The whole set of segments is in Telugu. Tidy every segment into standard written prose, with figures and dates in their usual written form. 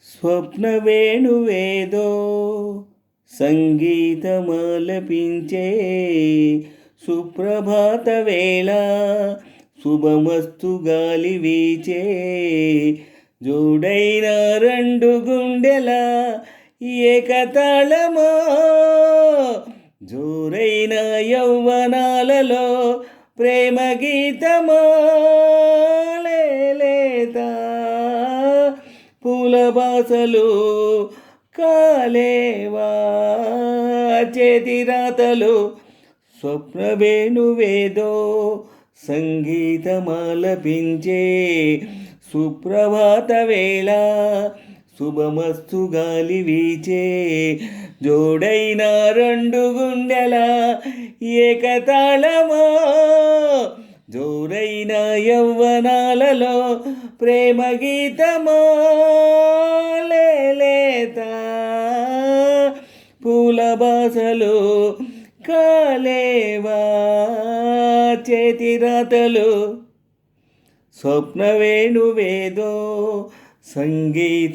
స్వప్న వేణువేదో సంగీతమాలపించే సుప్రభాత వేళ శుభమస్తు గాలి వీచే జోడైన రెండు గుండెల ఏకతాళమో జోరైన యౌవనాలలో ప్రేమ గీతమో లేత పూల బాసలు కాలేవా చేతి రాతలు స్వప్న వేణువేదో సంగీతమాలపించే సుప్రభాత వేళ శుభమస్తు గాలి వీచే జోడైన రెండు గుండెల ఏకతాళమో జోరైన యౌవనాలలో ప్రేమ గీతమో లేత పూల బాసలు కాలేవా చేతి రాతలు స్వప్న వేణువేదో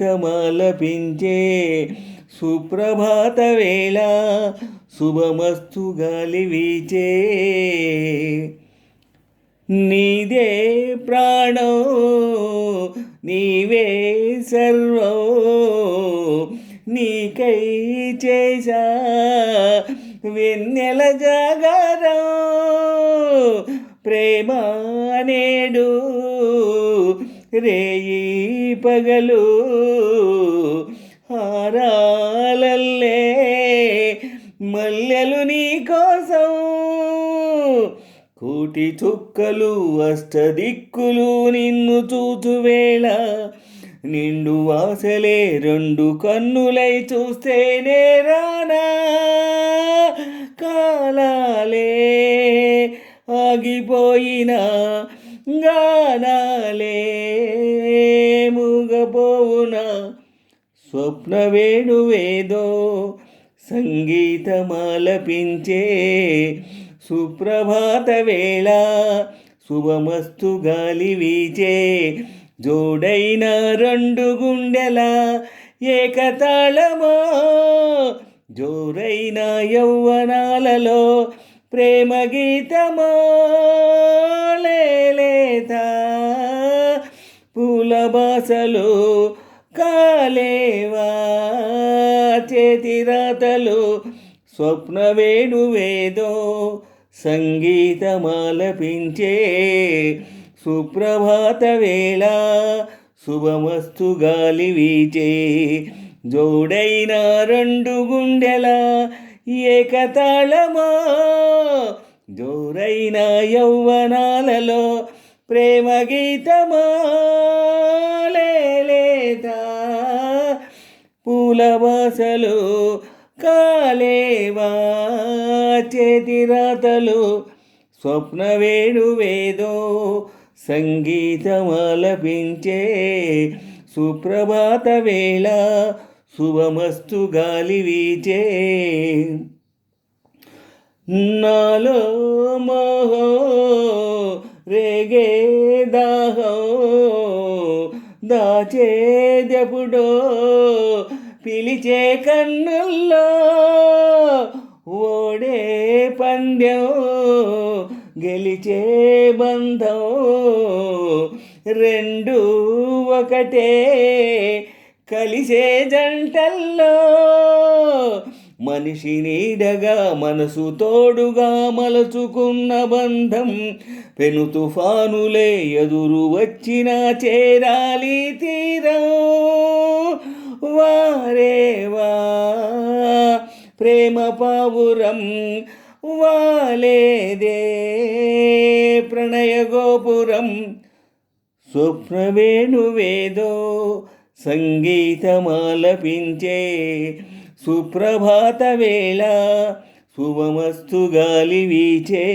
సంగీతమాలపించే సుప్రభాత వేళ శుభమస్తు గాలి వీచే నీదే ప్రాణం నీవే సర్వం నీకై చేసా వెన్నెల జాగరం ప్రేమ నేడు రేయి పగలు హారాలల్లే మల్లెలు నీ కోసం కోటి చుక్కలు అష్టదిక్కులు నిన్ను చూచువేళ నిండు వాసలే రెండు కన్నులై చూస్తేనే రానా కాలాలే ఆగిపోయిన గానాలే మూగపోవునా స్వప్న వేణువేదో సంగీతమాలపించే సుప్రభాత వేళ శుభమస్తు గాలి వీచే జోడైన రెండు గుండెల ఏకతాళమో జోరైన యౌవనాలలో ప్రేమ గీతమో లేత పూల బాసలు కాలేవా చేతి రాతలు స్వప్న వేణువేదో సంగీతమాలపించే సుప్రభాత వేళ శుభమస్తు గాలి వీచే జోడైన రెండు గుండెల ఏకతాళమో జోరైన యౌవనాలలో ప్రేమ గీతమో లేత పూల బాసలు కాలేవా చేతి రాతలు స్వప్న వేణువేదో సంగీతమాలపించే సుప్రభాత వేళ శుభమస్తు గాలి వీచే నాలో మోహో రేగే దాహో దాచేదెప్పుడో పిలిచే కన్నుల్లో ఓడే పందెం గెలిచే బంధం రెండు ఒకటే కలిసే జంటల్లో మనిషి నీడగా మనసు తోడుగా మలచుకున్న బంధం పెను తుఫానులే ఎదురు వచ్చినా చేరాలి తీరం వారేవా ప్రేమ పావురం వాలేదే ప్రణయ గోపురం స్వప్న వేణువేదో సంగీతమాలపించే సుప్రభాత వేళ శుభమస్తు గాలి వీచే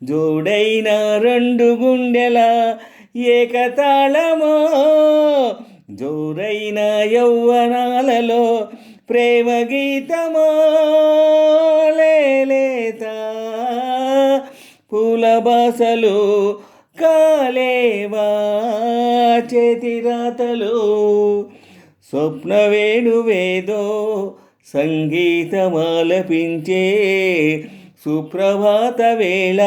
జోడైన రెండు గుండెల ఏకతాళమో జోరైన యౌవనాలలో ప్రేమ గీతమో లేత పూల బాసలు కాలేవా చేతి రాతలు స్వప్న వేణువేదో సంగీతమాలపించే సుప్రభాత వేళ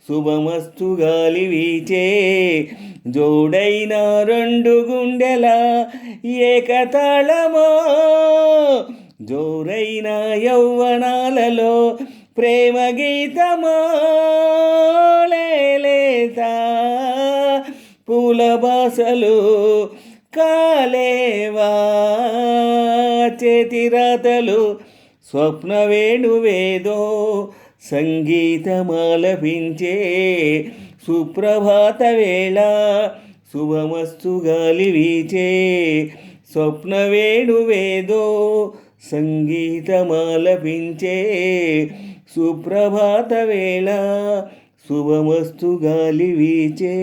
శుభమస్తు గాలి వీచే జోడైన రెండు గుండెల ఏకతాళమో జోరైన యౌవనాలలో ప్రేమ గీతమో లేత పూల బాసలు కాలేవా చేతిరాతలు స్వప్న వేణువేదో సంగీతమాలపించే సుప్రభాత వేళ శుభమస్తు గాలి వీచే స్వప్న వేణువేదో సంగీతమాలపించే సుప్రభాత వేళ శుభమస్తు గాలి వీచే.